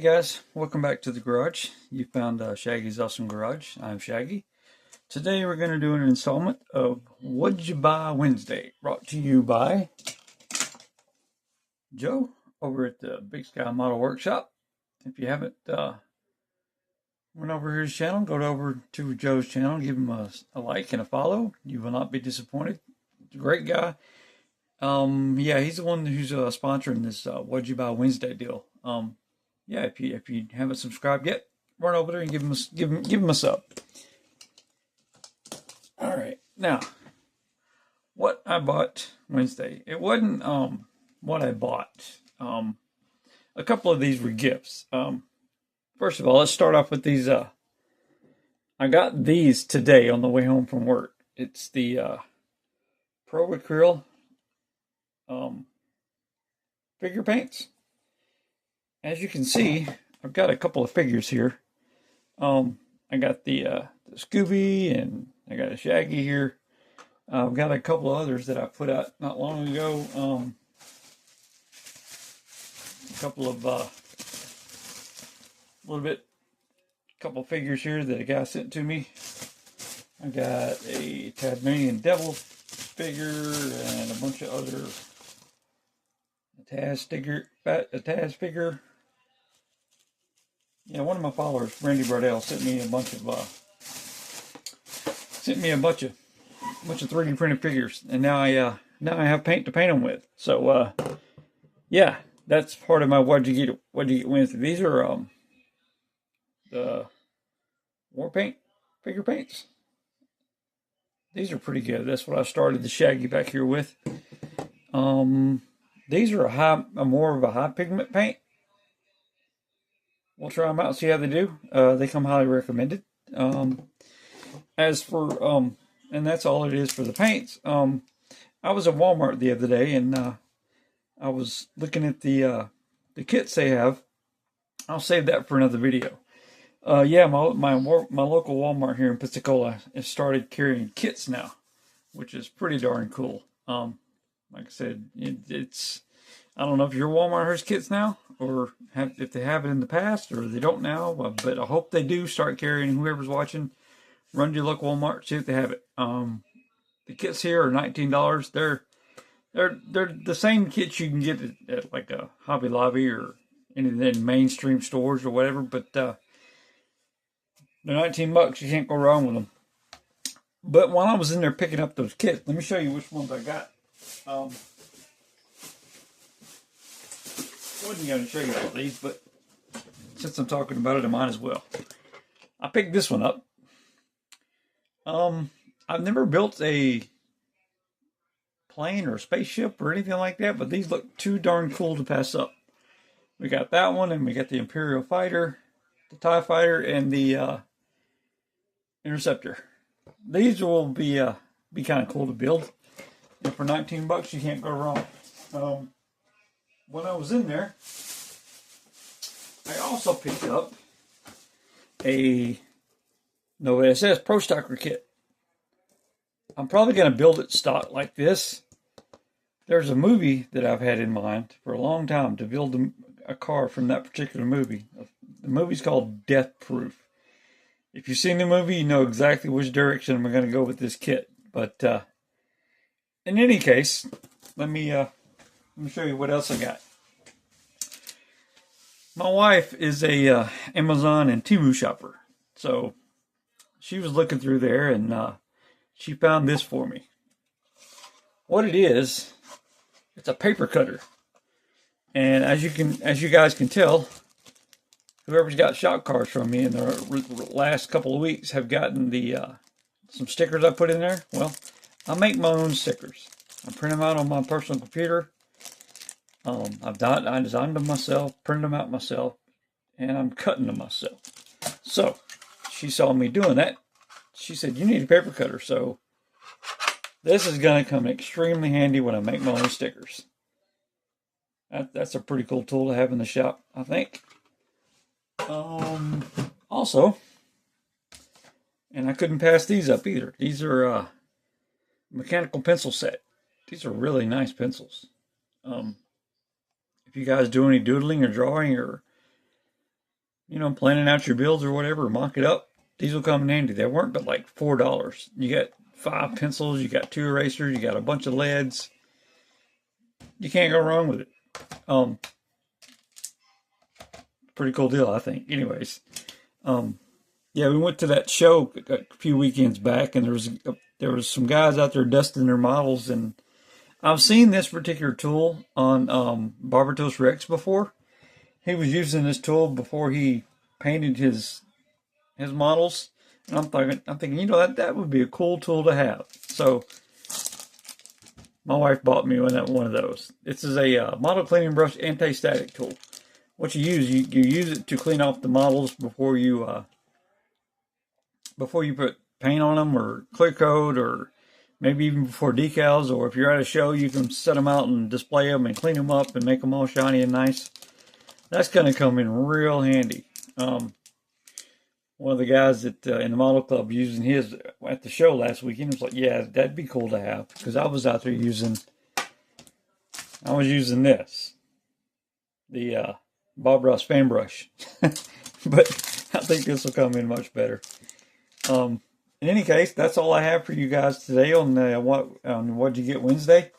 guys, welcome back to the garage. You found Shaggy's Awesome Garage. I'm Shaggy. Today we're going to do an installment of What'd You Buy Wednesday, brought to you by Joe over at the Big Sky Model Workshop. If you haven't went over his channel, go over to Joe's channel, give him a like and a follow. You will not be disappointed. He's a great guy. Yeah, he's the one who's sponsoring this What'd You Buy Wednesday deal. Yeah, if you haven't subscribed yet, run over there and give him a sub. All right, now what I bought Wednesday. It wasn't what I bought. A couple of these were gifts. First of all, let's start off with these. I got these today on the way home from work. It's the Pro Acryl figure paints. As you can see, I've got a couple of figures here. I got the Scooby, and I got a Shaggy here. I've got a couple of others that I put out not long ago. A couple of couple figures here that a guy sent to me. I got a Tasmanian Devil figure and a bunch of other Taz figure. Yeah, one of my followers, Randy Bardell, sent me a bunch of 3D printed figures, and now I have paint to paint them with. So yeah, that's part of my what'd you get Wednesday. These are the war paint figure paints. These are pretty good. That's what I started the Shaggy back here with. These are more of a high pigment paint. We'll try them out and see how they do. They come highly recommended. As for and that's all it is for the paints. I was at Walmart the other day, and I was looking at the kits they have. I'll save that for another video. Yeah, my local Walmart here in Pensacola has started carrying kits now, which is pretty darn cool. Like I said, it's I don't know if your Walmart has kits now, or if they have it in the past, or they don't now. But I hope they do start carrying. Whoever's watching, run to your local Walmart, see if they have it. The kits here are $19. They're the same kits you can get at like a Hobby Lobby or any of the mainstream stores or whatever. But they're $19. You can't go wrong with them. But while I was in there picking up those kits, let me show you which ones I got. I wasn't going to show you all these, but since I'm talking about it, I might as well. I picked this one up. I've never built a plane or a spaceship or anything like that, but these look too darn cool to pass up. We got that one, and we got the Imperial Fighter, the TIE Fighter, and the Interceptor. These will be kind of cool to build. And for $19, you can't go wrong. When I was in there, I also picked up a Nova SS Pro Stocker kit. I'm probably going to build it stock like this. There's a movie that I've had in mind for a long time to build a car from that particular movie. The movie's called Death Proof. If you've seen the movie, you know exactly which direction I'm going to go with this kit. But in any case, let me show you what else I got. My wife is a Amazon and Temu shopper, so she was looking through there, and she found this for me. What it is, it's a paper cutter, and as you guys can tell, whoever's got shop cars from me in the last couple of weeks have gotten the some stickers I put in there. Well, I make my own stickers. I print them out on my personal computer. I designed them myself, printed them out myself, and I'm cutting them myself. So she saw me doing that. She said, "You need a paper cutter." So this is going to come extremely handy when I make my own stickers. That's a pretty cool tool to have in the shop, I think. Also, and I couldn't pass these up either. These are a mechanical pencil set. These are really nice pencils. If you guys do any doodling or drawing or you know, planning out your bills or whatever, mock it up, these will come in handy. They weren't but like $4. You got 5 pencils, you got 2 erasers, you got a bunch of leads. You can't go wrong with it. Pretty cool deal, I think. Anyways, yeah, we went to that show a few weekends back, and there was some guys out there dusting their models, and I've seen this particular tool on Barbatos Rex before. He was using this tool before he painted his models, and I'm thinking, you know, that would be a cool tool to have. So my wife bought me one of those. This is a model cleaning brush anti-static tool. What you use, you use it to clean off the models before you put paint on them or clear coat, or maybe even before decals, or if you're at a show, you can set them out and display them and clean them up and make them all shiny and nice. That's going to come in real handy. One of the guys that in the model club using his at the show last weekend was like, yeah, that'd be cool to have, because I was out there using this, the Bob Ross fan brush. But I think this will come in much better. In any case, that's all I have for you guys today on What'd You Get Wednesday.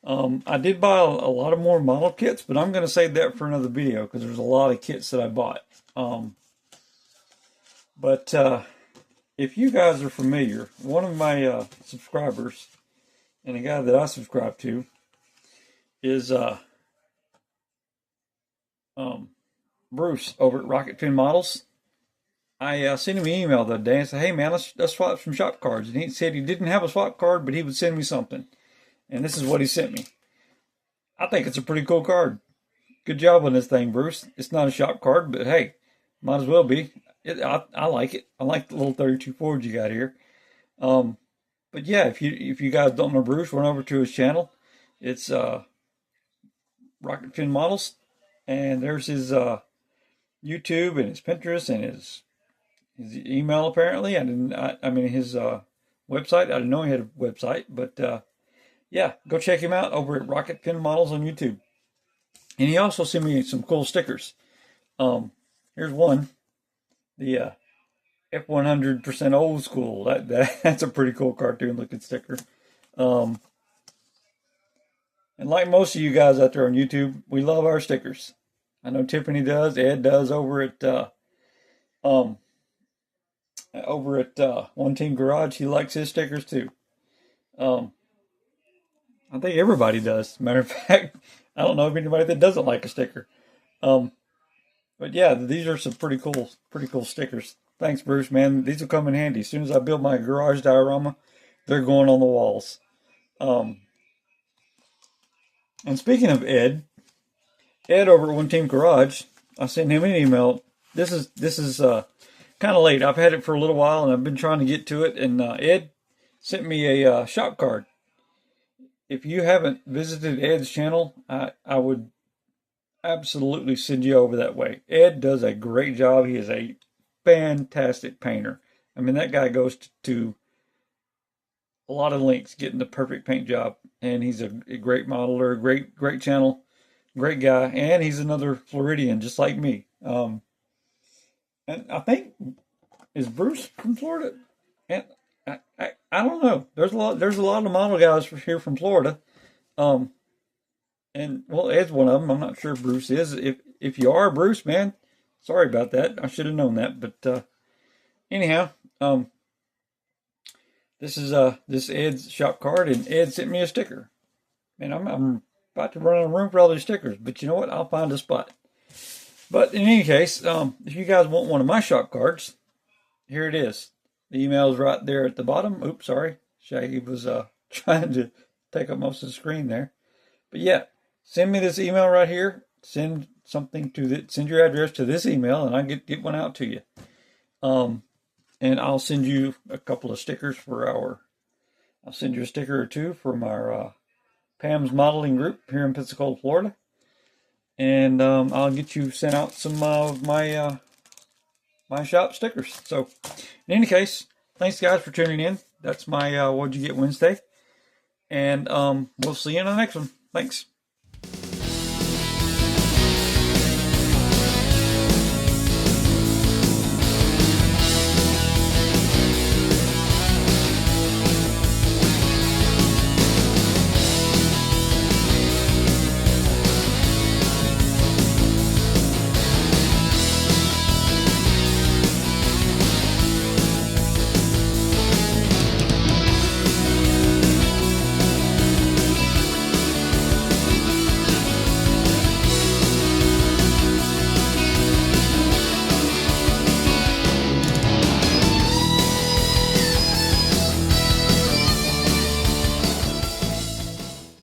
I did buy a lot of more model kits, but I'm going to save that for another video because there's a lot of kits that I bought. But if you guys are familiar, one of my subscribers and a guy that I subscribe to is Bruce over at Rocket Fin Models. I sent him an email the other day and said, hey man, let's swap some shop cards. And he said he didn't have a swap card, but he would send me something. And this is what he sent me. I think it's a pretty cool card. Good job on this thing, Bruce. It's not a shop card, but hey, might as well be. I like it. I like the little 32 Ford you got here. But yeah, if you guys don't know Bruce, run over to his channel. It's Rocket Fin Models, and there's his YouTube and his Pinterest and his email. Apparently, I mean his website. I didn't know he had a website, but yeah, go check him out over at Rocket Fin Models on YouTube. And he also sent me some cool stickers. Here's one, the F100% old school. That's a pretty cool cartoon looking sticker. And like most of you guys out there on YouTube, we love our stickers. I know Tiffany does. Ed does over at One Team Garage. He likes his stickers too. I think everybody does. Matter of fact, I don't know of anybody that doesn't like a sticker. But yeah, these are some pretty cool stickers. Thanks, Bruce, man. These will come in handy. As soon as I build my garage diorama, they're going on the walls. And speaking of Ed over at One Team Garage, I sent him an email. This is kind of late. I've had it for a little while, and I've been trying to get to it. And Ed sent me a shop card. If you haven't visited Ed's channel, I would absolutely send you over that way. Ed does a great job. He is a fantastic painter. I mean, that guy goes to a lot of lengths getting the perfect paint job, and he's a great modeler, great channel, great guy, and he's another Floridian just like me. And I think, is Bruce from Florida? And I don't know. There's a lot of model guys here from Florida. And well, Ed's one of them. I'm not sure if Bruce is. If you are Bruce, man, sorry about that. I should have known that. But anyhow, this is this Ed's shop card, and Ed sent me a sticker. Man, I'm about to run out of room for all these stickers, but you know what? I'll find a spot. But in any case, if you guys want one of my shop cards, here it is. The email's right there at the bottom. Oops, sorry. Shaggy was trying to take up most of the screen there. But yeah, send me this email right here. Send something send your address to this email, and I get one out to you. And I'll send you a couple of stickers I'll send you a sticker or two from our Pam's modeling group here in Pensacola, Florida. And I'll get you sent out some of my my shop stickers. So in any case, thanks guys for tuning in. That's my What'd You Get Wednesday. And we'll see you in the next one. Thanks.